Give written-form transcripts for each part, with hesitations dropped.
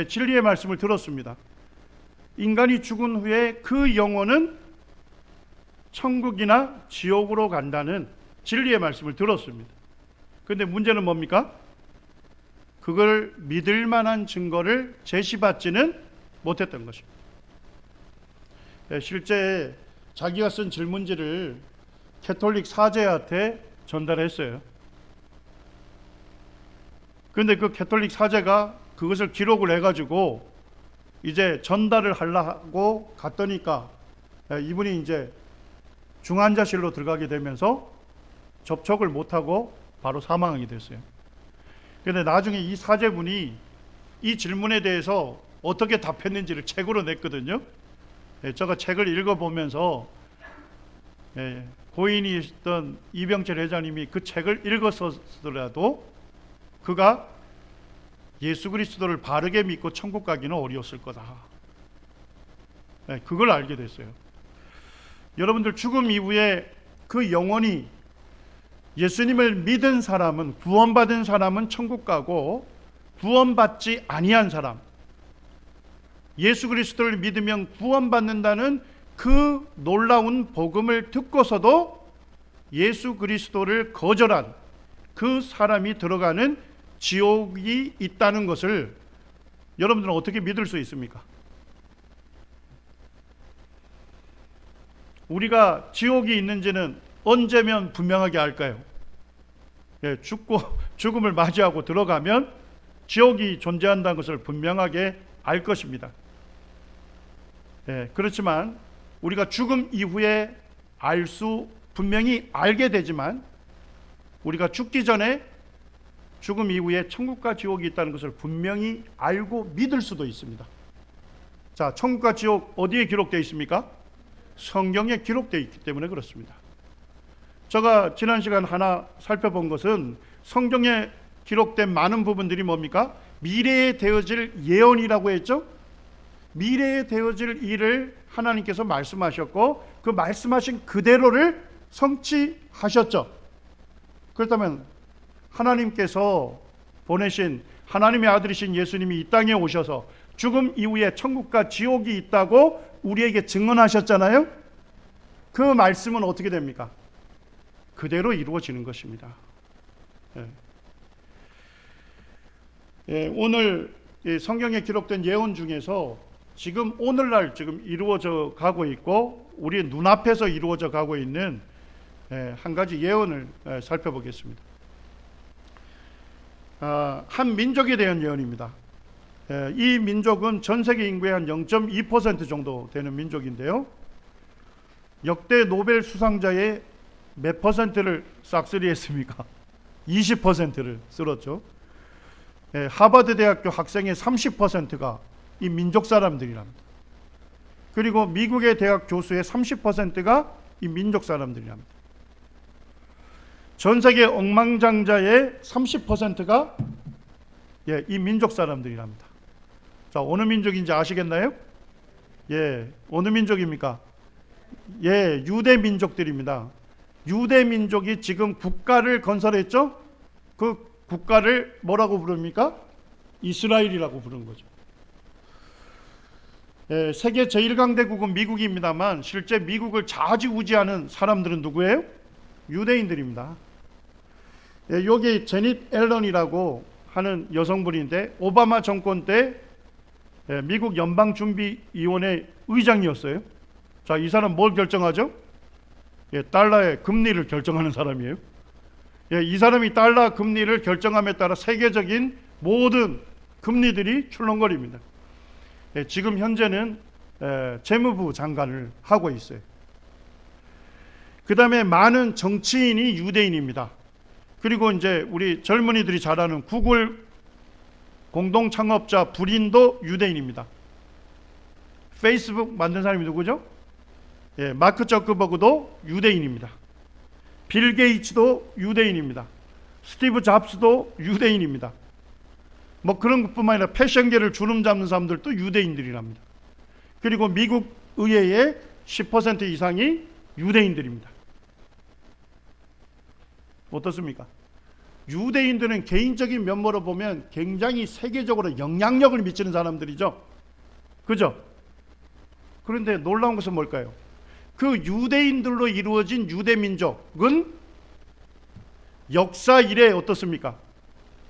진리의 말씀을 들었습니다. 인간이 죽은 후에 그 영혼은 천국이나 지옥으로 간다는 진리의 말씀을 들었습니다. 그런데 문제는 뭡니까? 그걸 믿을 만한 증거를 제시받지는 못했던 것입니다. 실제 자기가 쓴 질문지를 캐톨릭 사제한테 전달했어요. 그런데 그 캐톨릭 사제가 그것을 기록을 해가지고 이제 전달을 하려고 갔더니까 이분이 이제 중환자실로 들어가게 되면서 접촉을 못하고 바로 사망하게 됐어요. 그런데 나중에 이 사제분이 이 질문에 대해서 어떻게 답했는지를 책으로 냈거든요. 제가 책을 읽어보면서 고인이셨던 이병철 회장님이 그 책을 읽었더라도 그가 예수 그리스도를 바르게 믿고 천국 가기는 어려웠을 거다. 그걸 알게 됐어요. 여러분들 죽음 이후에 그 영혼이 예수님을 믿은 사람은, 구원받은 사람은 천국 가고, 구원받지 아니한 사람, 예수 그리스도를 믿으면 구원받는다는 그 놀라운 복음을 듣고서도 예수 그리스도를 거절한 그 사람이 들어가는 지옥이 있다는 것을 여러분들은 어떻게 믿을 수 있습니까? 우리가 지옥이 있는지는 언제면 분명하게 알까요? 죽음을 맞이하고 들어가면 지옥이 존재한다는 것을 분명하게 알 것입니다. 그렇지만 우리가 죽음 이후에 분명히 알게 되지만 우리가 죽기 전에 죽음 이후에 천국과 지옥이 있다는 것을 분명히 알고 믿을 수도 있습니다. 자, 천국과 지옥 어디에 기록되어 있습니까? 성경에 기록되어 있기 때문에 그렇습니다. 제가 지난 시간 하나 살펴본 것은 성경에 기록된 많은 부분들이 뭡니까? 미래에 되어질 예언이라고 했죠? 미래에 되어질 일을 하나님께서 말씀하셨고 그 말씀하신 그대로를 성취하셨죠. 그렇다면 하나님께서 보내신 하나님의 아들이신 예수님이 이 땅에 오셔서 죽음 이후에 천국과 지옥이 있다고 우리에게 증언하셨잖아요. 그 말씀은 어떻게 됩니까? 그대로 이루어지는 것입니다. 오늘 성경에 기록된 예언 중에서 지금 오늘날 지금 이루어져 가고 있고 우리 눈앞에서 이루어져 가고 있는 한 가지 예언을 살펴보겠습니다. 한 민족에 대한 예언입니다. 이 민족은 전 세계 인구의 한 0.2% 정도 되는 민족인데요. 역대 노벨 수상자의 몇 퍼센트를 싹쓸이했습니까? 20%를 쓸었죠. 하버드 대학교 학생의 30%가 이 민족 사람들이랍니다. 그리고 미국의 대학 교수의 30%가 이 민족 사람들이랍니다. 전 세계 억만장자의 30%가 이 민족 사람들이랍니다. 자, 어느 민족인지 아시겠나요? 어느 민족입니까? 유대 민족들입니다. 유대 민족이 지금 국가를 건설했죠? 그 국가를 뭐라고 부릅니까? 이스라엘이라고 부르는 거죠. 세계 제1강대국은 미국입니다만 실제 미국을 좌지우지하는 사람들은 누구예요? 유대인들입니다. 여기 제닛 앨런이라고 하는 여성분인데 오바마 정권 때 미국 연방준비위원회 의장이었어요. 자, 이 사람 뭘 결정하죠? 달러의 금리를 결정하는 사람이에요. 이 사람이 달러 금리를 결정함에 따라 세계적인 모든 금리들이 출렁거립니다. 지금 현재는 재무부 장관을 하고 있어요. 그 다음에 많은 정치인이 유대인입니다. 그리고 이제 우리 젊은이들이 잘 아는 구글 공동 창업자 불인도 유대인입니다. 페이스북 만든 사람이 누구죠? 마크 저크버그도 유대인입니다. 빌 게이츠도 유대인입니다. 스티브 잡스도 유대인입니다. 뭐 그런 것뿐만 아니라 패션계를 주름 잡는 사람들도 유대인들이랍니다. 그리고 미국 의회의 10% 이상이 유대인들입니다. 어떻습니까? 유대인들은 개인적인 면모로 보면 굉장히 세계적으로 영향력을 미치는 사람들이죠. 그죠? 그런데 놀라운 것은 뭘까요? 그 유대인들로 이루어진 유대민족은 역사 이래 어떻습니까?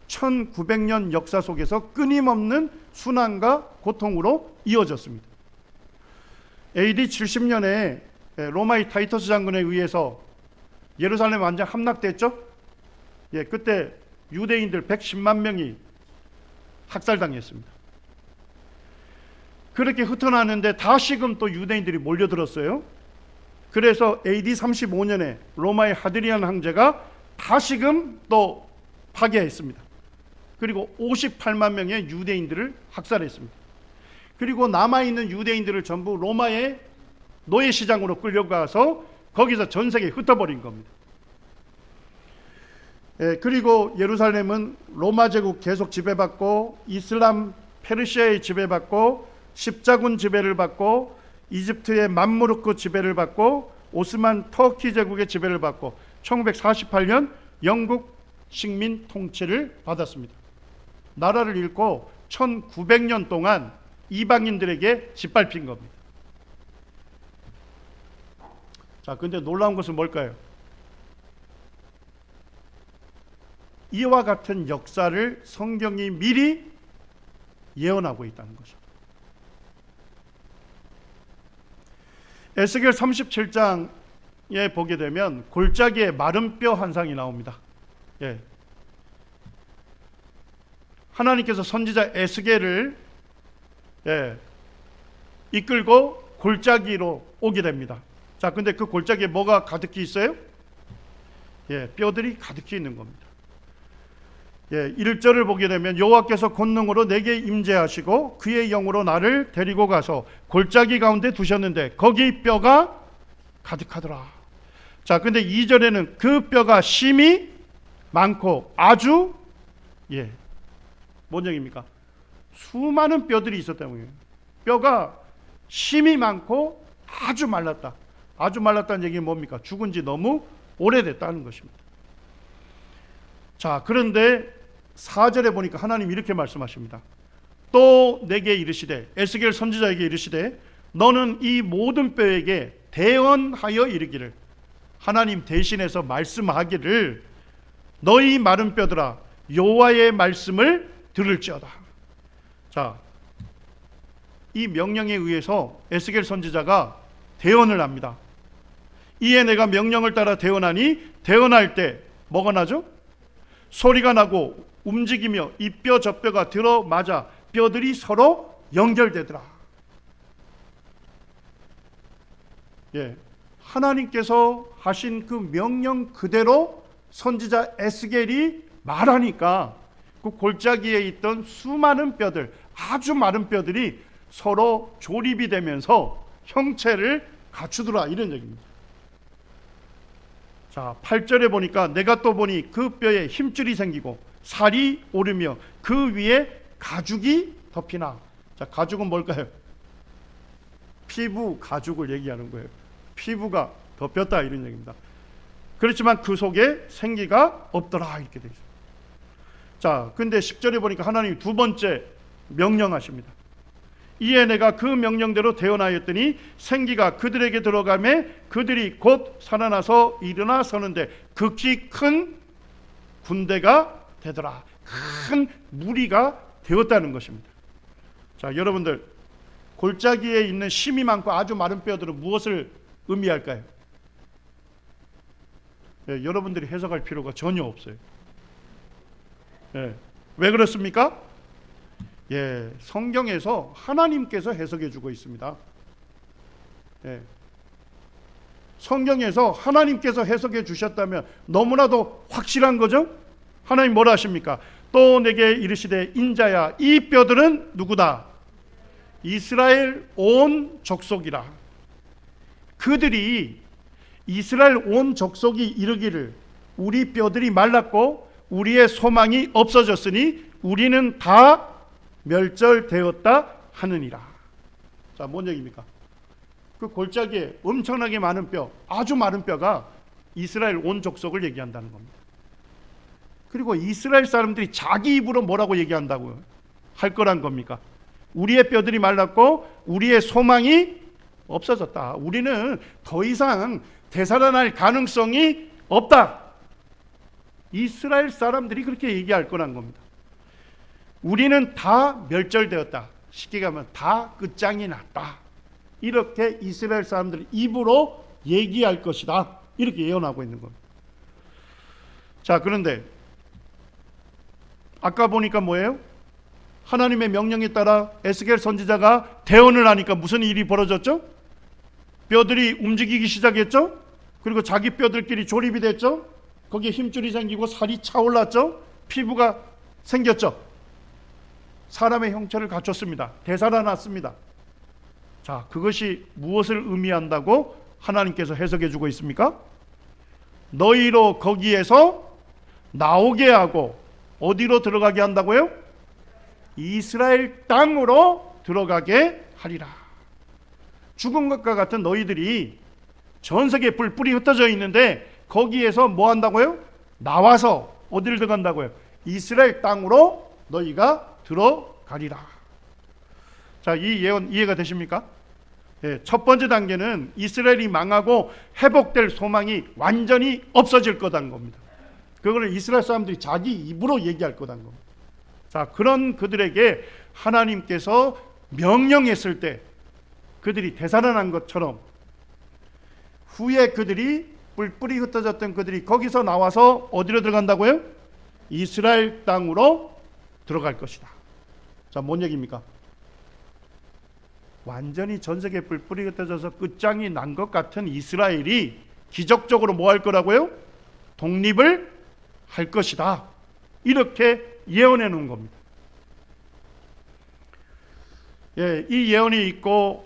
1900년 역사 속에서 끊임없는 순환과 고통으로 이어졌습니다. AD 70년에 로마의 타이터스 장군에 의해서 예루살렘 완전 함락됐죠? 그때 유대인들 110만 명이 학살당했습니다. 그렇게 흩어나는데 다시금 또 유대인들이 몰려들었어요. 그래서 AD 35년에 로마의 하드리안 황제가 다시금 또 파괴했습니다. 그리고 58만 명의 유대인들을 학살했습니다. 그리고 남아있는 유대인들을 전부 로마의 노예시장으로 끌려가서 거기서 전 세계에 흩어버린 겁니다. 그리고 예루살렘은 로마 제국 계속 지배받고 이슬람 페르시아의 지배받고 십자군 지배를 받고 이집트의 맘루크 지배를 받고 오스만 터키 제국의 지배를 받고 1948년 영국 식민 통치를 받았습니다. 나라를 잃고 1900년 동안 이방인들에게 짓밟힌 겁니다. 자, 근데 놀라운 것은 뭘까요? 이와 같은 역사를 성경이 미리 예언하고 있다는 거죠. 에스겔 37장에 보게 되면 골짜기에 마른 뼈 환상이 나옵니다. 하나님께서 선지자 에스겔을 이끌고 골짜기로 오게 됩니다. 자, 근데 그 골짜기에 뭐가 가득히 있어요? 뼈들이 가득히 있는 겁니다. 1절을 보게 되면 여호와께서 권능으로 내게 임재하시고 그의 영으로 나를 데리고 가서 골짜기 가운데 두셨는데 거기 뼈가 가득하더라. 자, 근데 2절에는 그 뼈가 심이 많고 아주 뭔 얘기입니까? 수많은 뼈들이 있었다는 거예요. 뼈가 심이 많고 아주 말랐다. 아주 말랐다는 얘기는 뭡니까? 죽은 지 너무 오래됐다는 것입니다. 자, 그런데 4절에 보니까 하나님 이렇게 말씀하십니다. 또 내게 이르시되, 에스겔 선지자에게 이르시되, 너는 이 모든 뼈에게 대언하여 이르기를, 하나님 대신해서 말씀하기를, 너희 마른 뼈들아 여호와의 말씀을 들을지어다. 자, 이 명령에 의해서 에스겔 선지자가 대언을 합니다. 이에 내가 명령을 따라 대언하니, 대언할 때 뭐가 나죠? 소리가 나고 움직이며 이 뼈 저 뼈가 들어맞아 뼈들이 서로 연결되더라. 하나님께서 하신 그 명령 그대로 선지자 에스겔이 말하니까 그 골짜기에 있던 수많은 뼈들, 아주 마른 뼈들이 서로 조립이 되면서 형체를 갖추더라, 이런 얘기입니다. 자, 8절에 보니까 내가 또 보니 그 뼈에 힘줄이 생기고 살이 오르며 그 위에 가죽이 덮이나. 자, 가죽은 뭘까요? 피부 가죽을 얘기하는 거예요. 피부가 덮였다, 이런 얘기입니다. 그렇지만 그 속에 생기가 없더라, 이렇게 되어 있습니다. 자, 근데 10절에 보니까 하나님이 두 번째 명령하십니다. 이에 내가 그 명령대로 대언하였더니 생기가 그들에게 들어가매 그들이 곧 살아나서 일어나 서는데 극히 큰 군대가 되더라. 큰 무리가 되었다는 것입니다. 자, 여러분들, 골짜기에 있는 심이 많고 아주 마른 뼈들은 무엇을 의미할까요? 여러분들이 해석할 필요가 전혀 없어요. 왜 그렇습니까? 성경에서 하나님께서 해석해 주고 있습니다. 성경에서 하나님께서 해석해 주셨다면 너무나도 확실한 거죠? 하나님 뭐라 하십니까? 또 내게 이르시되 인자야 이 뼈들은 누구다? 이스라엘 온 족속이라. 그들이 이스라엘 온 족속이 이르기를 우리 뼈들이 말랐고 우리의 소망이 없어졌으니 우리는 다 멸절되었다 하느니라. 자, 뭔 얘기입니까? 그 골짜기에 엄청나게 많은 뼈, 아주 마른 뼈가 이스라엘 온 족속을 얘기한다는 겁니다. 그리고 이스라엘 사람들이 자기 입으로 뭐라고 얘기한다고요? 할 거란 겁니까? 우리의 뼈들이 말랐고 우리의 소망이 없어졌다. 우리는 더 이상 되살아날 가능성이 없다. 이스라엘 사람들이 그렇게 얘기할 거란 겁니다. 우리는 다 멸절되었다. 쉽게 가면 다 끝장이 났다. 이렇게 이스라엘 사람들이 입으로 얘기할 것이다. 이렇게 예언하고 있는 겁니다. 자, 그런데 아까 보니까 뭐예요? 하나님의 명령에 따라 에스겔 선지자가 대언을 하니까 무슨 일이 벌어졌죠? 뼈들이 움직이기 시작했죠? 그리고 자기 뼈들끼리 조립이 됐죠? 거기에 힘줄이 생기고 살이 차올랐죠? 피부가 생겼죠? 사람의 형체를 갖췄습니다. 되살아났습니다. 자, 그것이 무엇을 의미한다고 하나님께서 해석해 주고 있습니까? 너희로 거기에서 나오게 하고 어디로 들어가게 한다고요? 이스라엘 땅으로 들어가게 하리라. 죽은 것과 같은 너희들이 전 세계에 뿔뿔이 흩어져 있는데 거기에서 뭐 한다고요? 나와서 어디를 들어간다고요? 이스라엘 땅으로 너희가 들어가리라. 자, 이 예언 이해가 되십니까? 예, 첫 번째 단계는 이스라엘이 망하고 회복될 소망이 완전히 없어질 거다는 겁니다. 그거를 이스라엘 사람들이 자기 입으로 얘기할 거다는 겁니다. 자, 그런 그들에게 하나님께서 명령했을 때 그들이 되살아난 것처럼 후에 그들이 뿔뿔이 흩어졌던 그들이 거기서 나와서 어디로 들어간다고요? 이스라엘 땅으로 들어갈 것이다. 자, 뭔 얘기입니까? 완전히 전 세계에 뿔뿔이 흩어져서 끝장이 난 것 같은 이스라엘이 기적적으로 뭐 할 거라고요? 독립을 할 것이다. 이렇게 예언해 놓은 겁니다. 예, 이 예언이 있고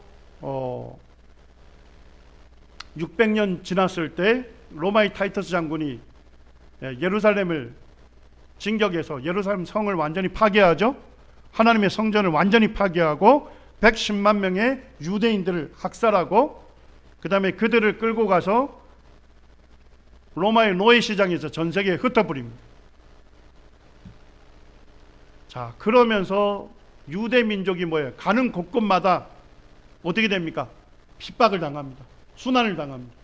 600년 지났을 때 로마의 타이터스 장군이 예루살렘을 진격해서 예루살렘 성을 완전히 파괴하죠. 하나님의 성전을 완전히 파괴하고 110만 명의 유대인들을 학살하고 그 다음에 그들을 끌고 가서 로마의 노예시장에서 전 세계에 흩어버립니다. 자, 그러면서 유대 민족이 뭐예요? 가는 곳곳마다 어떻게 됩니까? 핍박을 당합니다. 순환을 당합니다.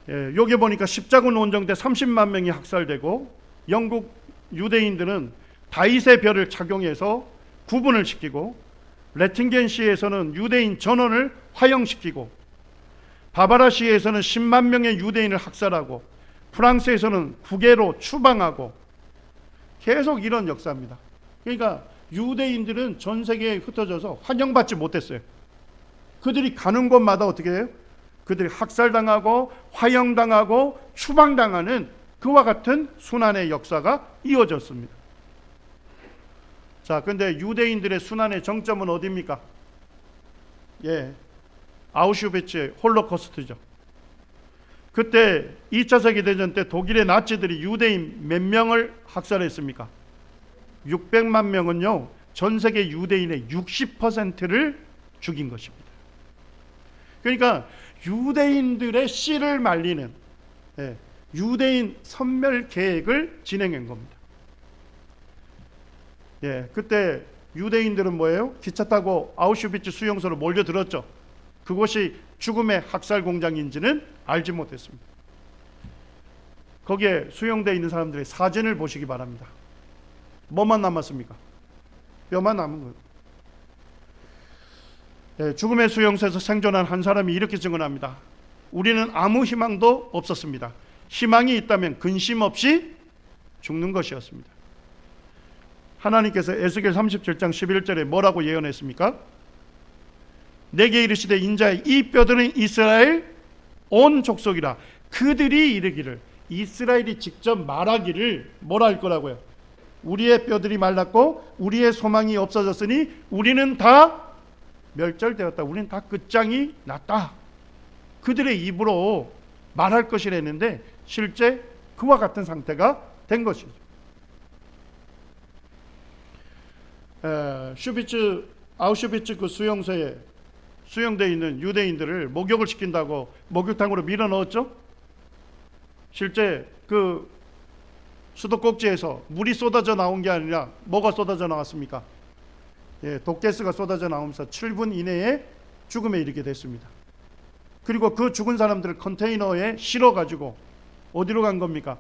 예, 여기 보니까 십자군 원정 때 30만 명이 학살되고 영국 유대인들은 다윗의 별을 착용해서 구분을 시키고 레팅겐시에서는 유대인 전원을 화형시키고 바바라시에서는 10만 명의 유대인을 학살하고 프랑스에서는 국외로 추방하고 계속 이런 역사입니다. 그러니까 유대인들은 전 세계에 흩어져서 환영받지 못했어요. 그들이 가는 곳마다 어떻게 해요? 그들이 학살당하고 화형당하고 추방당하는 그와 같은 순환의 역사가 이어졌습니다. 자, 근데 유대인들의 순환의 정점은 어디입니까? 예, 아우슈비츠 홀로코스트죠. 그때 2차 세계대전 때 독일의 나치들이 유대인 몇 명을 학살했습니까? 600만 명은요, 전 세계 유대인의 60%를 죽인 것입니다. 그러니까 유대인들의 씨를 말리는 유대인 선멸 계획을 진행한 겁니다. 예, 그때 유대인들은 뭐예요? 기차 타고 아우슈비츠 수용소로 몰려들었죠. 그곳이 죽음의 학살 공장인지는 알지 못했습니다. 거기에 수용되어 있는 사람들의 사진을 보시기 바랍니다. 뭐만 남았습니까? 뼈만 남은 거예요. 예, 죽음의 수용소에서 생존한 한 사람이 이렇게 증언합니다. 우리는 아무 희망도 없었습니다. 희망이 있다면 근심 없이 죽는 것이었습니다. 하나님께서 에스겔 37장 11절에 뭐라고 예언했습니까? 내게 이르시되 인자의 이 뼈들은 이스라엘 온 족속이라. 그들이 이르기를, 이스라엘이 직접 말하기를 뭐라 할 거라고요? 우리의 뼈들이 말랐고 우리의 소망이 없어졌으니 우리는 다 멸절되었다. 우리는 다 끝장이 났다. 그들의 입으로 말할 것이랬는데 실제 그와 같은 상태가 된 것이죠. 아우슈비츠 그 수용소에 수용되어 있는 유대인들을 목욕을 시킨다고 목욕탕으로 밀어 넣었죠. 실제 그 수도꼭지에서 물이 쏟아져 나온 게 아니라 뭐가 쏟아져 나왔습니까? 예, 독가스가 쏟아져 나오면서 7분 이내에 죽음에 이르게 됐습니다. 그리고 그 죽은 사람들을 컨테이너에 실어가지고 어디로 간 겁니까?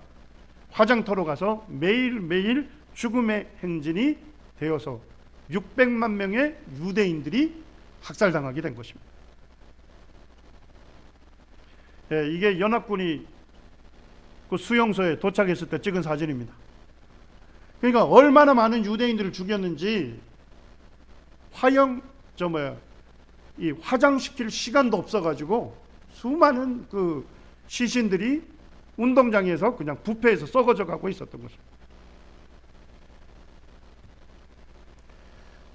화장터로 가서 매일매일 죽음의 행진이 되어서 600만 명의 유대인들이 학살당하게 된 것입니다. 예, 이게 연합군이 그 수용소에 도착했을 때 찍은 사진입니다. 그러니까 얼마나 많은 유대인들을 죽였는지 이 화장시킬 시간도 없어가지고 수많은 그 시신들이 운동장에서 그냥 부패해서 썩어져 가고 있었던 것입니다.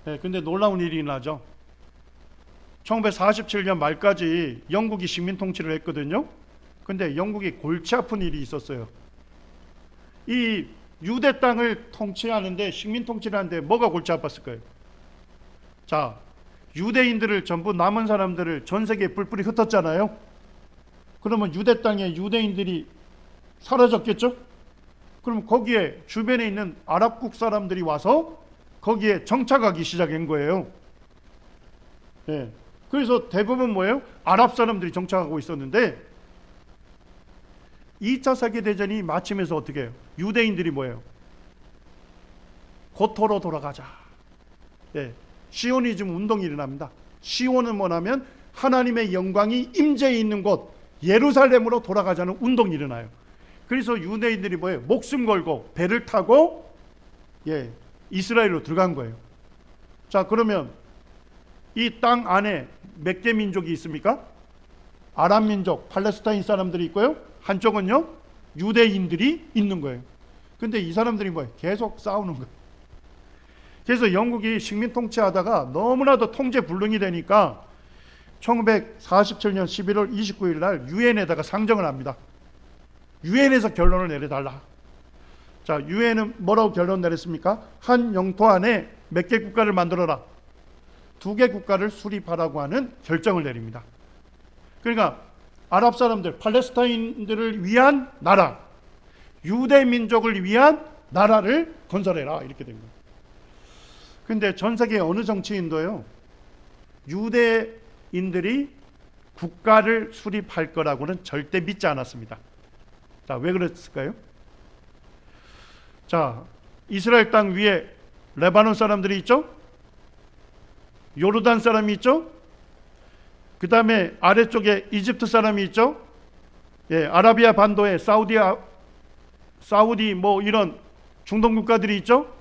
네, 근데 놀라운 일이 나죠. 1947년 말까지 영국이 식민 통치를 했거든요. 근데 영국이 골치 아픈 일이 있었어요. 이 유대 땅을 통치하는데, 식민 통치를 하는데 뭐가 골치 아팠을까요? 자, 유대인들을 전부 남은 사람들을 전 세계에 뿔뿔이 흩었잖아요. 그러면 유대 땅에 유대인들이 사라졌겠죠? 그럼 거기에 주변에 있는 아랍국 사람들이 와서 거기에 정착하기 시작한 거예요. 예. 그래서 대부분 뭐예요? 아랍 사람들이 정착하고 있었는데 2차 세계대전이 마치면서 어떻게 해요? 유대인들이 뭐예요? 고토로 돌아가자. 예. 시오니즘 운동이 일어납니다. 시온은 뭐냐면 하나님의 영광이 임재해 있는 곳 예루살렘으로 돌아가자는 운동이 일어나요. 그래서 유대인들이 뭐예요? 목숨 걸고 배를 타고 이스라엘로 들어간 거예요. 자, 그러면 이 땅 안에 몇 개 민족이 있습니까? 아랍 민족, 팔레스타인 사람들이 있고요. 한쪽은요, 유대인들이 있는 거예요. 근데 이 사람들이 뭐예요? 계속 싸우는 거예요. 그래서 영국이 식민 통치하다가 너무나도 통제 불능이 되니까 1947년 11월 29일 날 유엔에다가 상정을 합니다. 유엔에서 결론을 내려달라. 자, 유엔은 뭐라고 결론 내렸습니까? 한 영토 안에 몇 개 국가를 만들어라. 2개 국가를 수립하라고 하는 결정을 내립니다. 그러니까 아랍 사람들, 팔레스타인들을 위한 나라, 유대 민족을 위한 나라를 건설해라, 이렇게 됩니다. 근데 전 세계 어느 정치인도요, 유대인들이 국가를 수립할 거라고는 절대 믿지 않았습니다. 자, 왜 그랬을까요? 자, 이스라엘 땅 위에 레바논 사람들이 있죠? 요르단 사람이 있죠? 그 다음에 아래쪽에 이집트 사람이 있죠? 예, 아라비아 반도에 사우디 뭐 이런 중동 국가들이 있죠?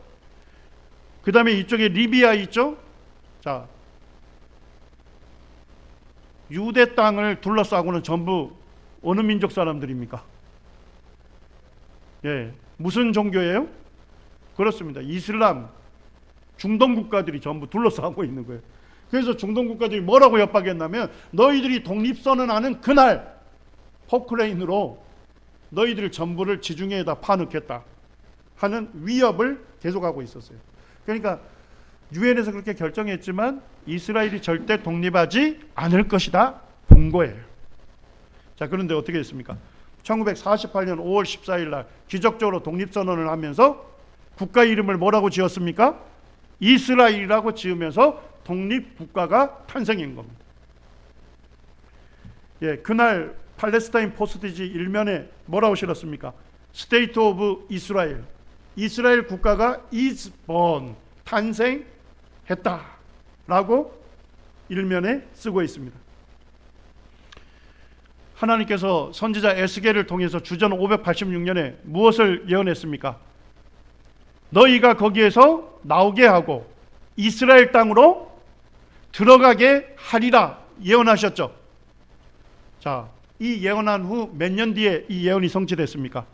그 다음에 이쪽에 리비아 있죠? 자, 유대 땅을 둘러싸고는 전부 어느 민족 사람들입니까? 예, 무슨 종교예요? 그렇습니다. 이슬람, 중동 국가들이 전부 둘러싸고 있는 거예요. 그래서 중동 국가들이 뭐라고 협박했냐면 너희들이 독립선언하는 그날 포크레인으로 너희들 전부를 지중해에다 파놓겠다 하는 위협을 계속하고 있었어요. 그러니까 유엔에서 그렇게 결정했지만 이스라엘이 절대 독립하지 않을 것이다 본 거예요. 자, 그런데 어떻게 됐습니까? 1948년 5월 14일 날 기적적으로 독립선언을 하면서 국가 이름을 뭐라고 지었습니까? 이스라엘이라고 지으면서 독립국가가 탄생한 겁니다. 예, 그날 팔레스타인 포스트지 일면에 뭐라고 실었습니까? 스테이트 오브 이스라엘, 이스라엘 국가가 is born, 탄생했다라고 일면에 쓰고 있습니다. 하나님께서 선지자 에스겔을 통해서 주전 586년에 무엇을 예언했습니까? 너희가 거기에서 나오게 하고 이스라엘 땅으로 들어가게 하리라 예언하셨죠. 자, 이 예언한 후 몇 년 뒤에 이 예언이 성취됐습니까?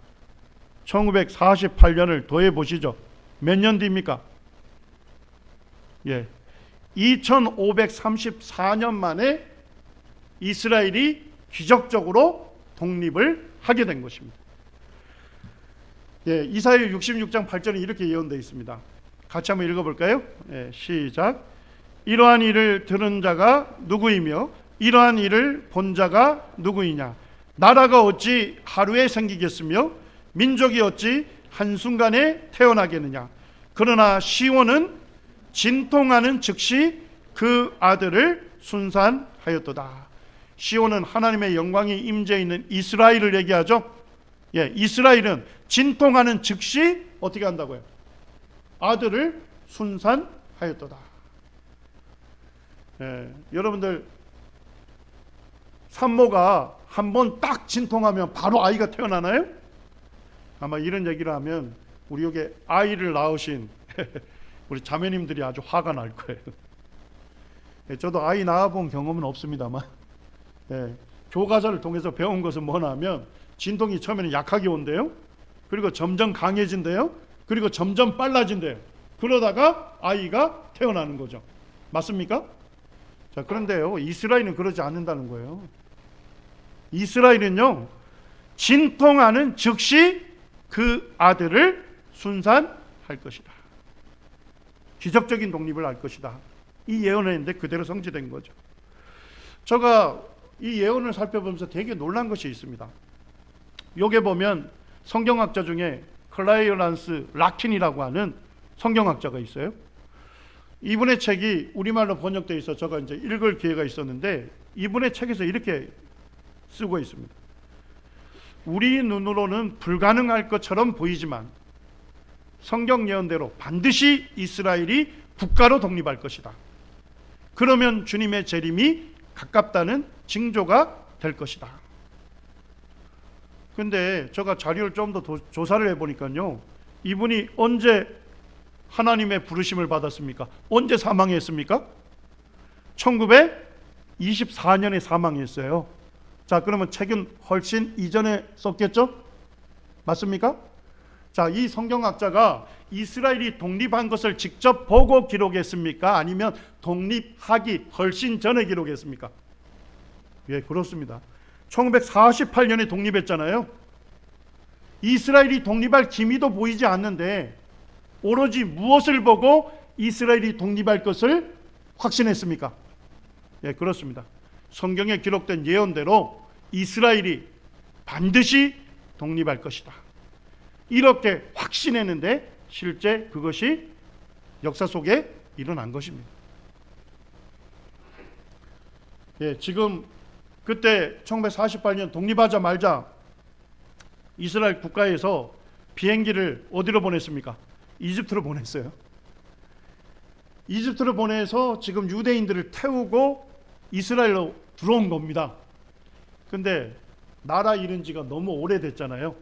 1948년을 더해 보시죠. 몇 년 뒤입니까? 예, 2534년 만에 이스라엘이 기적적으로 독립을 하게 된 것입니다. 예, 이사야 66장 8절에 이렇게 예언되어 있습니다. 같이 한번 읽어볼까요? 예, 시작. 이러한 일을 들은 자가 누구이며 이러한 일을 본 자가 누구이냐? 나라가 어찌 하루에 생기겠으며 민족이 어찌 한순간에 태어나겠느냐. 그러나 시온은 진통하는 즉시 그 아들을 순산하였도다. 시온은 하나님의 영광이 임재 있는 이스라엘을 얘기하죠. 이스라엘은 진통하는 즉시 어떻게 한다고요? 아들을 순산하였도다. 여러분들 산모가 한번 딱 진통하면 바로 아이가 태어나나요? 아마 이런 얘기를 하면 우리 여기 아이를 낳으신 우리 자매님들이 아주 화가 날 거예요. 저도 아이 낳아본 경험은 없습니다만 교과서를 통해서 배운 것은 뭐냐면 진통이 처음에는 약하게 온대요. 그리고 점점 강해진대요. 그리고 점점 빨라진대요. 그러다가 아이가 태어나는 거죠. 맞습니까? 자, 그런데요, 이스라엘은 그러지 않는다는 거예요. 이스라엘은요, 진통하는 즉시 그 아들을 순산할 것이다. 기적적인 독립을 할 것이다. 이 예언을 했는데 그대로 성취된 거죠. 제가 이 예언을 살펴보면서 되게 놀란 것이 있습니다. 여기 보면 성경학자 중에 클라이언스 라킨이라고 하는 성경학자가 있어요. 이분의 책이 우리말로 번역되어 있어 제가 이제 읽을 기회가 있었는데 이분의 책에서 이렇게 쓰고 있습니다. 우리 눈으로는 불가능할 것처럼 보이지만 성경 예언대로 반드시 이스라엘이 국가로 독립할 것이다. 그러면 주님의 재림이 가깝다는 징조가 될 것이다. 근데 제가 자료를 좀 더 조사를 해보니까요, 이분이 언제 하나님의 부르심을 받았습니까? 언제 사망했습니까? 1924년에 사망했어요. 자, 그러면 책은 훨씬 이전에 썼겠죠? 맞습니까? 자, 이 성경학자가 이스라엘이 독립한 것을 직접 보고 기록했습니까? 아니면 독립하기 훨씬 전에 기록했습니까? 예, 그렇습니다. 1948년에 독립했잖아요. 이스라엘이 독립할 기미도 보이지 않는데 오로지 무엇을 보고 이스라엘이 독립할 것을 확신했습니까? 예, 그렇습니다. 성경에 기록된 예언대로 이스라엘이 반드시 독립할 것이다. 이렇게 확신했는데 실제 그것이 역사 속에 일어난 것입니다. 예, 지금 그때 1948년 독립하자마자 이스라엘 국가에서 비행기를 어디로 보냈습니까? 이집트로 보냈어요. 이집트로 보내서 지금 유대인들을 태우고 이스라엘로 들어온 겁니다. 근데 나라 잃은 지가 너무 오래됐잖아요.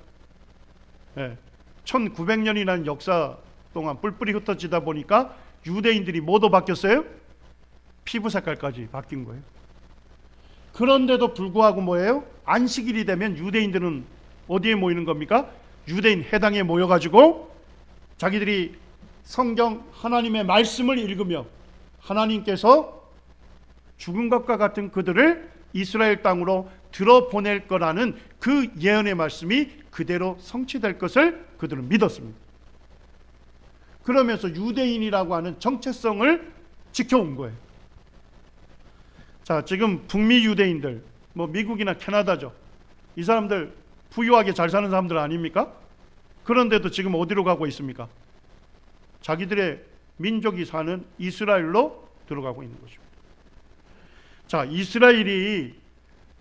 1900년이라는 역사 동안 뿔뿔이 흩어지다 보니까 유대인들이 뭐도 바뀌었어요? 피부 색깔까지 바뀐 거예요. 그런데도 불구하고 뭐예요? 안식일이 되면 유대인들은 어디에 모이는 겁니까? 유대인 회당에 모여가지고 자기들이 성경 하나님의 말씀을 읽으며 하나님께서 죽은 것과 같은 그들을 이스라엘 땅으로 들어보낼 거라는 그 예언의 말씀이 그대로 성취될 것을 그들은 믿었습니다. 그러면서 유대인이라고 하는 정체성을 지켜온 거예요. 자, 지금 북미 유대인들, 뭐 미국이나 캐나다죠. 이 사람들 부유하게 잘 사는 사람들 아닙니까? 그런데도 지금 어디로 가고 있습니까? 자기들의 민족이 사는 이스라엘로 들어가고 있는 것입니다. 자, 이스라엘이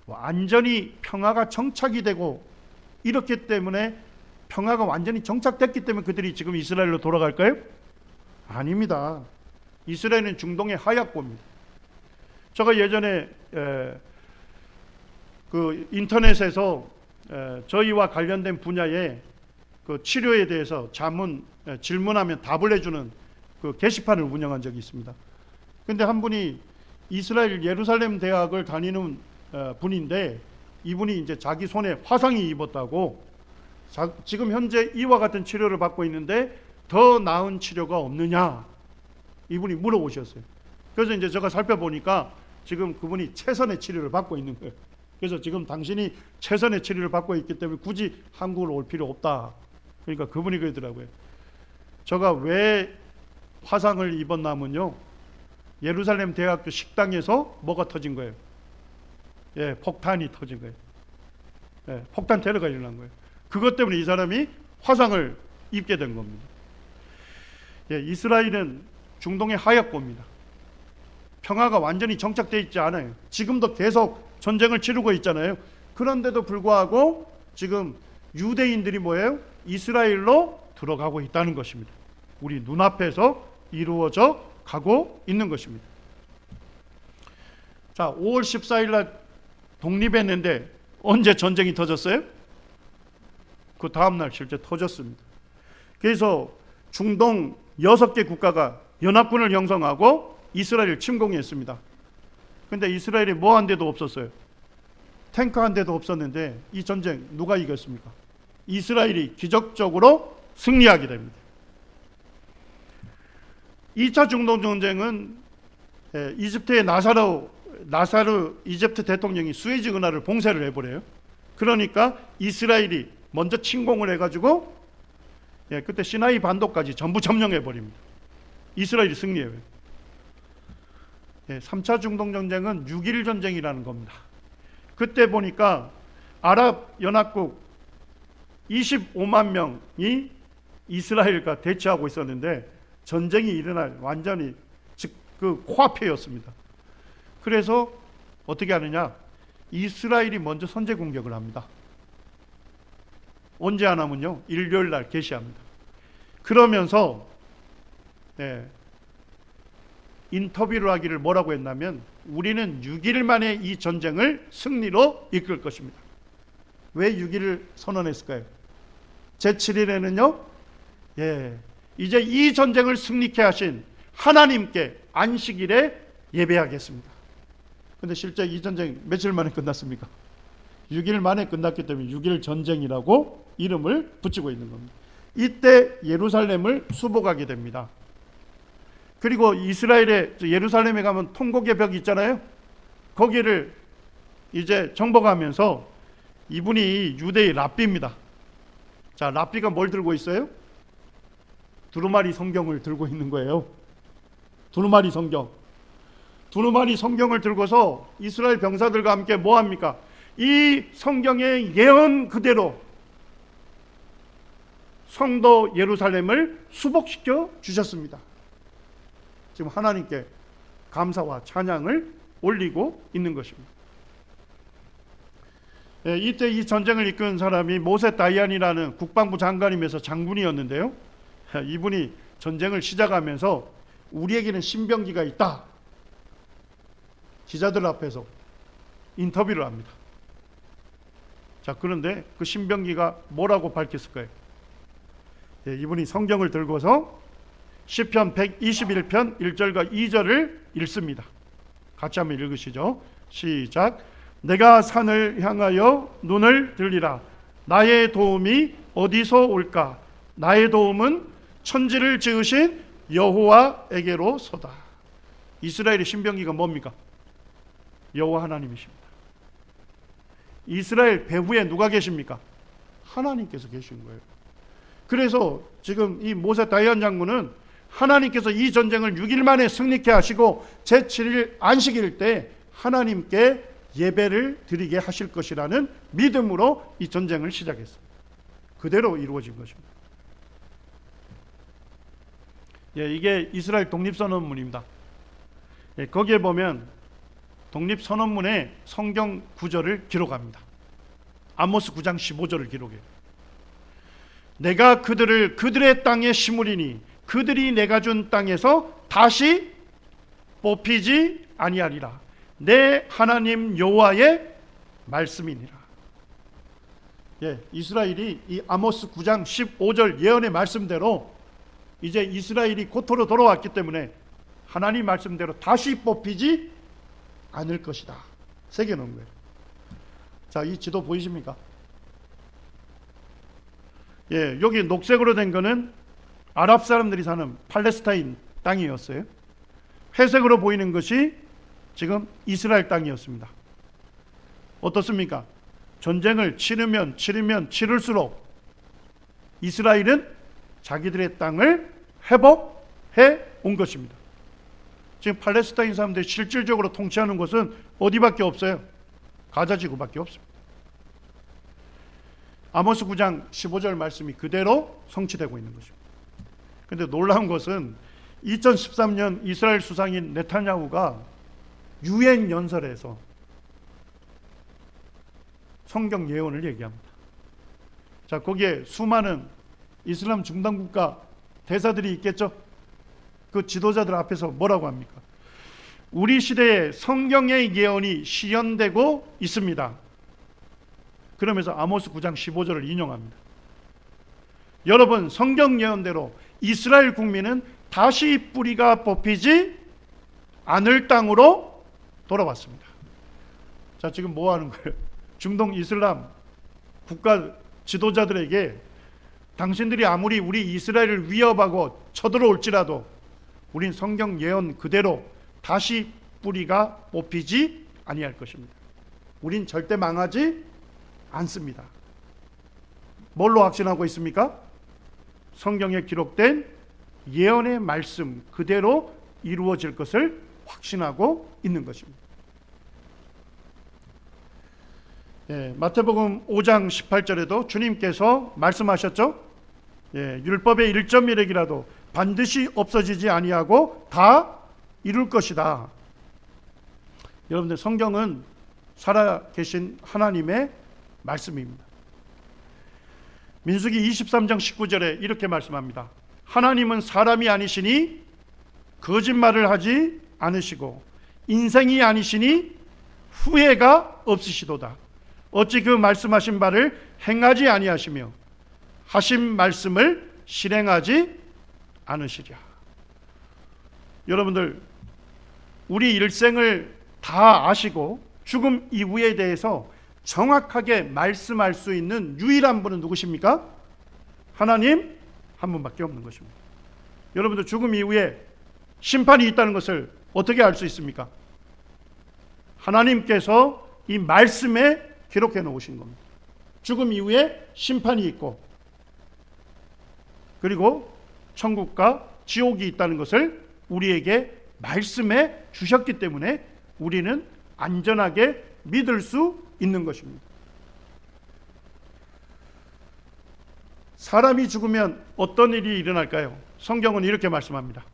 완전히 평화가 정착이 되고 이렇기 때문에 평화가 완전히 정착됐기 때문에 그들이 지금 이스라엘로 돌아갈까요? 아닙니다. 이스라엘은 중동의 하약고입니다. 제가 예전에 그 인터넷에서 저희와 관련된 분야의 그 치료에 대해서 질문하면 답을 해주는 그 게시판을 운영한 적이 있습니다. 근데 한 분이 이스라엘 예루살렘 대학을 다니는 분인데 이분이 이제 자기 손에 화상이 입었다고 지금 현재 이와 같은 치료를 받고 있는데 더 나은 치료가 없느냐 이분이 물어보셨어요. 그래서 이제 제가 살펴보니까 지금 그분이 최선의 치료를 받고 있는 거예요. 그래서 지금 당신이 최선의 치료를 받고 있기 때문에 굳이 한국으로 올 필요 없다. 그러니까 그분이 그러더라고요. 제가 왜 화상을 입었냐면요, 예루살렘 대학교 식당에서 뭐가 터진 거예요? 예, 폭탄이 터진 거예요. 예, 폭탄 테러가 일어난 거예요. 그것 때문에 이 사람이 화상을 입게 된 겁니다. 예, 이스라엘은 중동의 하역고입니다. 평화가 완전히 정착되어 있지 않아요. 지금도 계속 전쟁을 치르고 있잖아요. 그런데도 불구하고 지금 유대인들이 뭐예요? 이스라엘로 들어가고 있다는 것입니다. 우리 눈앞에서 이루어져 가고 있는 것입니다. 자, 5월 14일 날 독립했는데 언제 전쟁이 터졌어요? 그 다음날 실제 터졌습니다. 그래서 중동 6개 국가가 연합군을 형성하고 이스라엘을 침공했습니다. 근데 이스라엘이 뭐 한 대도 없었어요. 탱크 한 대도 없었는데 이 전쟁 누가 이겼습니까? 이스라엘이 기적적으로 승리하게 됩니다. 2차 중동 전쟁은 이집트의 나사르 이집트 대통령이 수에즈 운하를 봉쇄를 해버려요. 그러니까 이스라엘이 먼저 침공을 해가지고 그때 시나이 반도까지 전부 점령해버립니다. 이스라엘이 승리해요. 3차 중동 전쟁은 6.1 전쟁이라는 겁니다. 그때 보니까 아랍 연합국 25만 명이 이스라엘과 대치하고 있었는데 전쟁이 일어날 완전히 그 코앞에였습니다. 그래서 어떻게 하느냐? 이스라엘이 먼저 선제 공격을 합니다. 언제 하냐면요, 일요일 날 개시합니다. 그러면서 인터뷰를 하기를 뭐라고 했냐면 우리는 6일 만에 이 전쟁을 승리로 이끌 것입니다. 왜 6일을 선언했을까요? 제7일에는요 이제 이 전쟁을 승리케 하신 하나님께 안식일에 예배하겠습니다. 근데 실제 이 전쟁 며칠 만에 끝났습니까? 6일 만에 끝났기 때문에 6일 전쟁이라고 이름을 붙이고 있는 겁니다. 이때 예루살렘을 수복하게 됩니다. 그리고 이스라엘의 예루살렘에 가면 통곡의 벽이 있잖아요. 거기를 이제 정복하면서 이분이 유대의 랍비입니다. 자, 랍비가 뭘 들고 있어요? 두루마리 성경을 들고 있는 거예요. 두루마리 성경. 두루마리 성경을 들고서 이스라엘 병사들과 함께 뭐 합니까? 이 성경의 예언 그대로 성도 예루살렘을 수복시켜 주셨습니다. 지금 하나님께 감사와 찬양을 올리고 있는 것입니다. 이때 이 전쟁을 이끈 사람이 모세 다이안이라는 국방부 장관이면서 장군이었는데요. 이분이 전쟁을 시작하면서 우리에게는 신병기가 있다. 기자들 앞에서 인터뷰를 합니다. 자, 그런데 그 신병기가 뭐라고 밝혔을까요? 이분이 성경을 들고서 시편 121편 1절과 2절을 읽습니다. 같이 한번 읽으시죠. 시작. 내가 산을 향하여 눈을 들리라. 나의 도움이 어디서 올까? 나의 도움은 천지를 지으신 여호와에게로소다. 이스라엘의 신병기가 뭡니까? 여호와 하나님이십니다. 이스라엘 배후에 누가 계십니까? 하나님께서 계신 거예요. 그래서 지금 이 모세 다이안 장군은 하나님께서 이 전쟁을 6일 만에 승리케 하시고 제7일 안식일 때 하나님께 예배를 드리게 하실 것이라는 믿음으로 이 전쟁을 시작했습니다. 그대로 이루어진 것입니다. 이게 이스라엘 독립선언문입니다. 거기에 보면 독립선언문에 성경 구절을 기록합니다. 아모스 9장 15절을 기록해요. 내가 그들을 그들의 땅에 심으리니 그들이 내가 준 땅에서 다시 뽑히지 아니하리라. 내 하나님 여호와의 말씀이니라. 이스라엘이 이 아모스 9장 15절 예언의 말씀대로 이제 이스라엘이 고토로 돌아왔기 때문에 하나님 말씀대로 다시 뽑히지 않을 것이다. 새겨놓은 거예요. 자, 이 지도 보이십니까? 여기 녹색으로 된 거는 아랍 사람들이 사는 팔레스타인 땅이었어요. 회색으로 보이는 것이 지금 이스라엘 땅이었습니다. 어떻습니까? 전쟁을 치르면 치를수록 이스라엘은 자기들의 땅을 회복해 온 것입니다. 지금 팔레스타인 사람들이 실질적으로 통치하는 곳은 어디밖에 없어요? 가자지구밖에 없습니다. 아모스 9장 15절 말씀이 그대로 성취되고 있는 것입니다. 그런데 놀라운 것은 2013년 이스라엘 수상인 네타냐후가 유엔 연설에서 성경 예언을 얘기합니다. 자, 거기에 수많은 이슬람 중단국가 대사들이 있겠죠. 그 지도자들 앞에서 뭐라고 합니까? 우리 시대에 성경의 예언이 실현되고 있습니다. 그러면서 아모스 9장 15절을 인용합니다. 여러분, 성경 예언대로 이스라엘 국민은 다시 뿌리가 뽑히지 않을 땅으로 돌아왔습니다. 자, 지금 뭐 하는 거예요? 중동 이슬람 국가 지도자들에게 당신들이 아무리 우리 이스라엘을 위협하고 쳐들어올지라도 우린 성경 예언 그대로 다시 뿌리가 뽑히지 아니할 것입니다. 우린 절대 망하지 않습니다. 뭘로 확신하고 있습니까? 성경에 기록된 예언의 말씀 그대로 이루어질 것을 확신하고 있는 것입니다. 마태복음 5장 18절에도 주님께서 말씀하셨죠. 율법의 1.1획이라도 반드시 없어지지 아니하고 다 이룰 것이다. 여러분들, 성경은 살아계신 하나님의 말씀입니다. 민수기 23장 19절에 이렇게 말씀합니다. 하나님은 사람이 아니시니 거짓말을 하지 않으시고 인생이 아니시니 후회가 없으시도다. 어찌 그 말씀하신 바를 행하지 아니하시며 하신 말씀을 실행하지 않으시랴. 여러분들, 우리 일생을 다 아시고 죽음 이후에 대해서 정확하게 말씀할 수 있는 유일한 분은 누구십니까? 하나님 한 분밖에 없는 것입니다. 여러분들, 죽음 이후에 심판이 있다는 것을 어떻게 알 수 있습니까? 하나님께서 이 말씀에 기록해 놓으신 겁니다. 죽음 이후에 심판이 있고 그리고 천국과 지옥이 있다는 것을 우리에게 말씀해 주셨기 때문에 우리는 안전하게 믿을 수 있는 것입니다. 사람이 죽으면 어떤 일이 일어날까요? 성경은 이렇게 말씀합니다.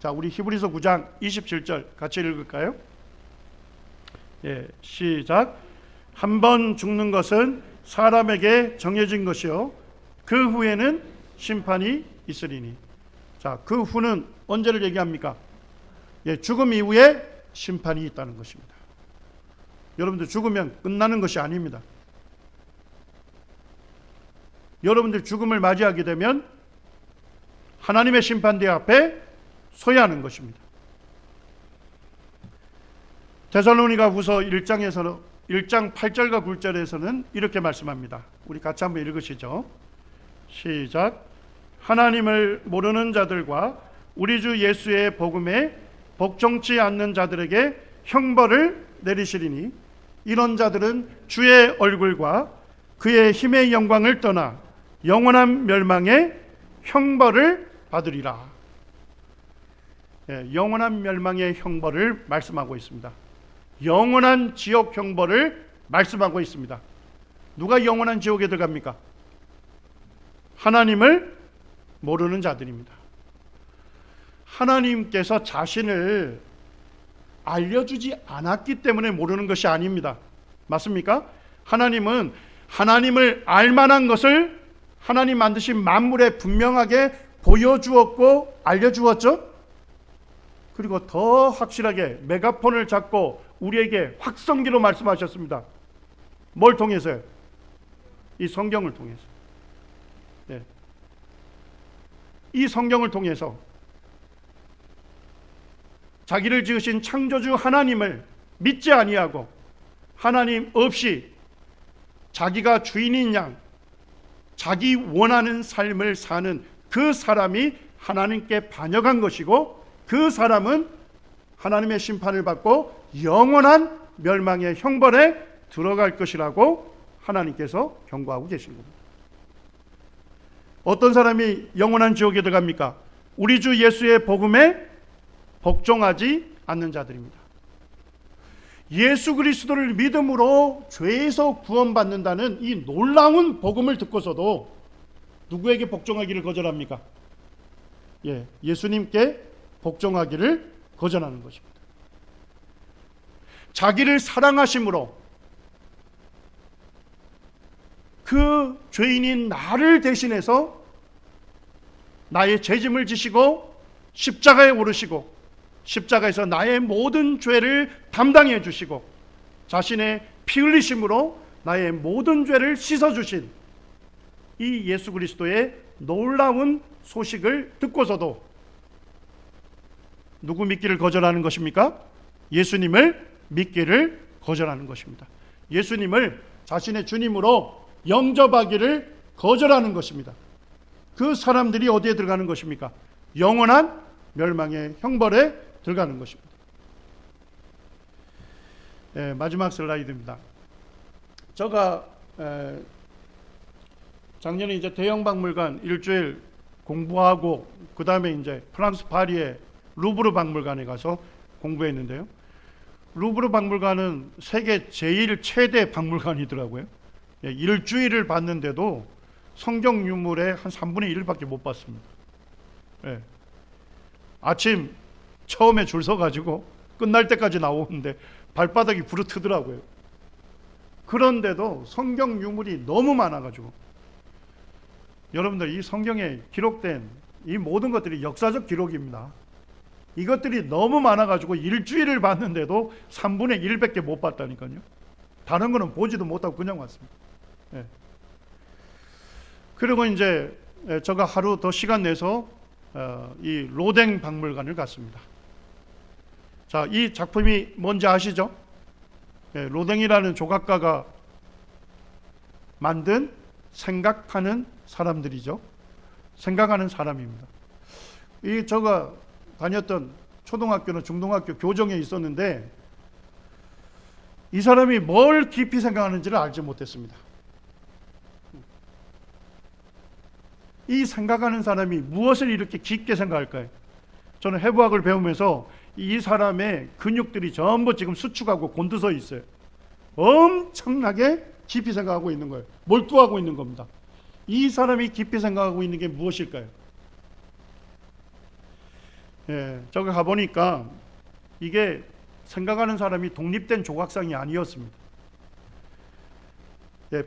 자, 우리 히브리서 9장 27절 같이 읽을까요? 시작. 한 번 죽는 것은 사람에게 정해진 것이요 그 후에는 심판이 있으리니. 자, 그 후는 언제를 얘기합니까? 죽음 이후에 심판이 있다는 것입니다. 여러분들, 죽으면 끝나는 것이 아닙니다. 여러분들 죽음을 맞이하게 되면 하나님의 심판대 앞에 서야 하는 것입니다. 데살로니가 후서 1장 8절과 9절에서는 이렇게 말씀합니다. 우리 같이 한번 읽으시죠. 시작. 하나님을 모르는 자들과 우리 주 예수의 복음에 복종치 않는 자들에게 형벌을 내리시리니 이런 자들은 주의 얼굴과 그의 힘의 영광을 떠나 영원한 멸망의 형벌을 받으리라. 영원한 멸망의 형벌을 말씀하고 있습니다. 영원한 지옥 형벌을 말씀하고 있습니다. 누가 영원한 지옥에 들어갑니까? 하나님을 모르는 자들입니다. 하나님께서 자신을 알려주지 않았기 때문에 모르는 것이 아닙니다. 맞습니까? 하나님은 하나님을 알만한 것을 하나님 만드신 만물에 분명하게 보여주었고 알려주었죠. 그리고 더 확실하게 메가폰을 잡고 우리에게 확성기로 말씀하셨습니다. 뭘 통해서요? 이 성경을 통해서. 이 성경을 통해서 자기를 지으신 창조주 하나님을 믿지 아니하고 하나님 없이 자기가 주인인 양 자기 원하는 삶을 사는 그 사람이 하나님께 반역한 것이고 그 사람은 하나님의 심판을 받고 영원한 멸망의 형벌에 들어갈 것이라고 하나님께서 경고하고 계신 겁니다. 어떤 사람이 영원한 지옥에 들어갑니까? 우리 주 예수의 복음에 복종하지 않는 자들입니다. 예수 그리스도를 믿음으로 죄에서 구원받는다는 이 놀라운 복음을 듣고서도 누구에게 복종하기를 거절합니까? 예수님께 복종하기를 거절하는 것입니다. 자기를 사랑하심으로 그 죄인인 나를 대신해서 나의 죄짐을 지시고 십자가에 오르시고 십자가에서 나의 모든 죄를 담당해 주시고 자신의 피 흘리심으로 나의 모든 죄를 씻어주신 이 예수 그리스도의 놀라운 소식을 듣고서도 누구 믿기를 거절하는 것입니까? 예수님을 믿기를 거절하는 것입니다. 예수님을 자신의 주님으로 영접하기를 거절하는 것입니다. 그 사람들이 어디에 들어가는 것입니까? 영원한 멸망의 형벌에 들어가는 것입니다. 마지막 슬라이드입니다. 제가 작년에 이제 대형 박물관 일주일 공부하고 그 다음에 이제 프랑스 파리의 루브르 박물관에 가서 공부했는데요. 루브르 박물관은 세계 제일 최대 박물관이더라고요. 일주일을 봤는데도 성경 유물의 한 3분의 1밖에 못 봤습니다. 아침 처음에 줄 서가지고 끝날 때까지 나오는데 발바닥이 부르트더라고요. 그런데도 성경 유물이 너무 많아가지고 여러분들 이 성경에 기록된 이 모든 것들이 역사적 기록입니다. 이것들이 너무 많아가지고 일주일을 봤는데도 3분의 1밖에 못 봤다니까요. 다른 거는 보지도 못하고 그냥 왔습니다. 그리고 이제 제가 하루 더 시간 내서 이 로댕 박물관을 갔습니다. 자, 이 작품이 뭔지 아시죠? 로댕이라는 조각가가 만든 생각하는 사람들이죠. 생각하는 사람입니다. 이 제가 다녔던 초등학교나 중등학교 교정에 있었는데 이 사람이 뭘 깊이 생각하는지를 알지 못했습니다. 이 생각하는 사람이 무엇을 이렇게 깊게 생각할까요? 저는 해부학을 배우면서 이 사람의 근육들이 전부 지금 수축하고 곤두서 있어요. 엄청나게 깊이 생각하고 있는 거예요. 몰두하고 있는 겁니다. 이 사람이 깊이 생각하고 있는 게 무엇일까요? 저기 가보니까 이게 생각하는 사람이 독립된 조각상이 아니었습니다.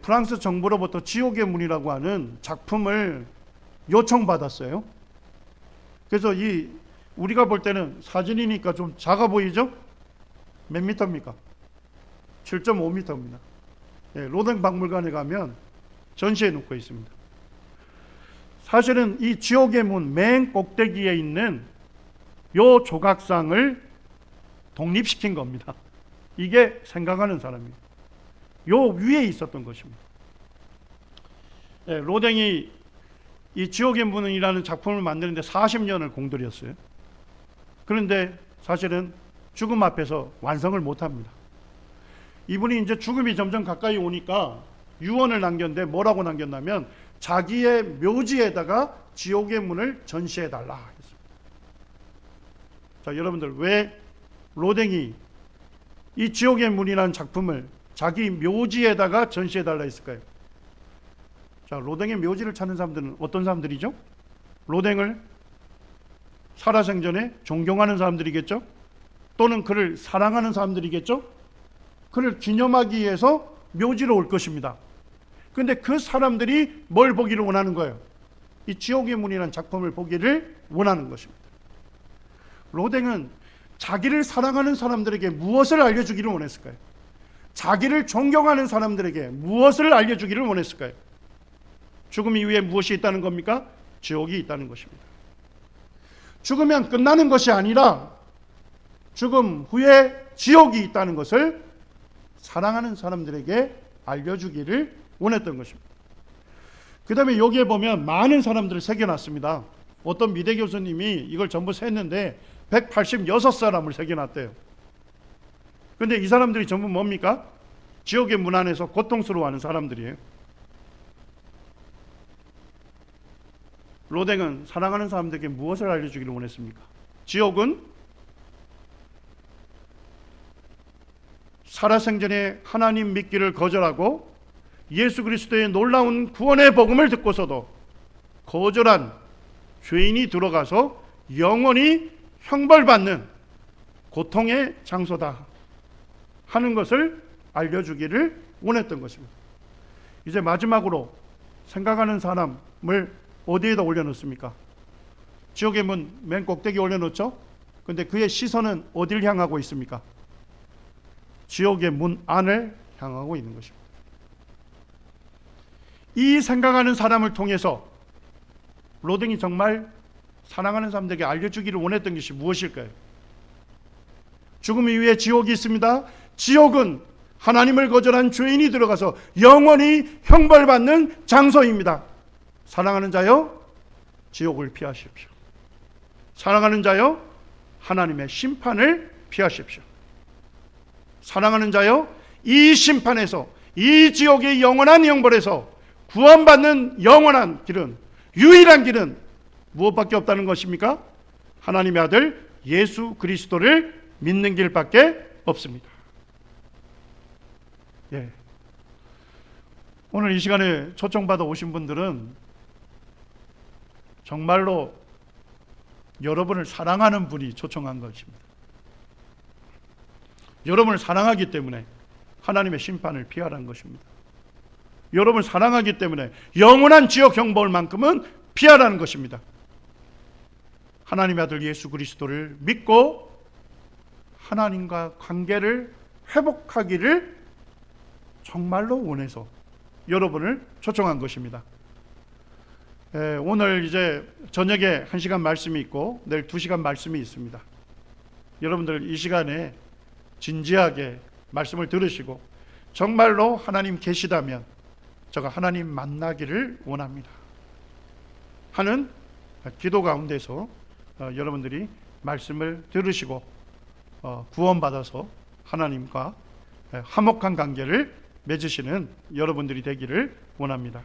프랑스 정부로부터 지옥의 문이라고 하는 작품을 요청받았어요. 그래서 우리가 볼 때는 사진이니까 좀 작아 보이죠? 몇 미터입니까? 7.5미터입니다. 로댕 박물관에 가면 전시해 놓고 있습니다. 사실은 이 지옥의 문 맨 꼭대기에 있는 요 조각상을 독립시킨 겁니다. 이게 생각하는 사람이에요. 요 위에 있었던 것입니다. 로댕이 이 지옥의 문이라는 작품을 만드는데 40년을 공들였어요. 그런데 사실은 죽음 앞에서 완성을 못합니다. 이분이 이제 죽음이 점점 가까이 오니까 유언을 남겼는데 뭐라고 남겼냐면 자기의 묘지에다가 지옥의 문을 전시해달라 했습니다. 자, 여러분들 왜 로댕이 이 지옥의 문이라는 작품을 자기 묘지에다가 전시해달라 했을까요? 자, 로댕의 묘지를 찾는 사람들은 어떤 사람들이죠? 로댕을 살아생전에 존경하는 사람들이겠죠? 또는 그를 사랑하는 사람들이겠죠? 그를 기념하기 위해서 묘지로 올 것입니다. 그런데 그 사람들이 뭘 보기를 원하는 거예요? 이 지옥의 문이라는 작품을 보기를 원하는 것입니다. 로댕은 자기를 사랑하는 사람들에게 무엇을 알려주기를 원했을까요? 자기를 존경하는 사람들에게 무엇을 알려주기를 원했을까요? 죽음 이후에 무엇이 있다는 겁니까? 지옥이 있다는 것입니다. 죽으면 끝나는 것이 아니라 죽음 후에 지옥이 있다는 것을 사랑하는 사람들에게 알려주기를 원했던 것입니다. 그 다음에 여기에 보면 많은 사람들을 새겨놨습니다. 어떤 미대 교수님이 이걸 전부 셌는데 186사람을 새겨놨대요. 그런데 이 사람들이 전부 뭡니까? 지옥의 문 안에서 고통스러워하는 사람들이에요. 로댕은 사랑하는 사람들에게 무엇을 알려주기를 원했습니까? 지옥은 살아생전에 하나님 믿기를 거절하고 예수 그리스도의 놀라운 구원의 복음을 듣고서도 거절한 죄인이 들어가서 영원히 형벌받는 고통의 장소다 하는 것을 알려주기를 원했던 것입니다. 이제 마지막으로 생각하는 사람을 어디에다 올려놓습니까? 지옥의 문 맨 꼭대기에 올려놓죠? 근데 그의 시선은 어디를 향하고 있습니까? 지옥의 문 안을 향하고 있는 것입니다. 이 생각하는 사람을 통해서 로댕이 정말 사랑하는 사람들에게 알려주기를 원했던 것이 무엇일까요? 죽음 이후에 지옥이 있습니다. 지옥은 하나님을 거절한 죄인이 들어가서 영원히 형벌받는 장소입니다. 사랑하는 자여, 지옥을 피하십시오. 사랑하는 자여, 하나님의 심판을 피하십시오. 사랑하는 자여, 이 심판에서, 이 지옥의 영원한 형벌에서 구원받는 영원한 길은, 유일한 길은 무엇밖에 없다는 것입니까? 하나님의 아들 예수 그리스도를 믿는 길밖에 없습니다. 예. 오늘 이 시간에 초청받아 오신 분들은 정말로 여러분을 사랑하는 분이 초청한 것입니다. 여러분을 사랑하기 때문에 하나님의 심판을 피하라는 것입니다. 여러분을 사랑하기 때문에 영원한 지옥 형벌만큼은 피하라는 것입니다. 하나님의 아들 예수 그리스도를 믿고 하나님과 관계를 회복하기를 정말로 원해서 여러분을 초청한 것입니다. 오늘 이제 저녁에 1시간 말씀이 있고 내일 2시간 말씀이 있습니다. 여러분들 이 시간에 진지하게 말씀을 들으시고 정말로 하나님 계시다면 제가 하나님 만나기를 원합니다 하는 기도 가운데서 여러분들이 말씀을 들으시고 구원받아서 하나님과 화목한 관계를 맺으시는 여러분들이 되기를 원합니다.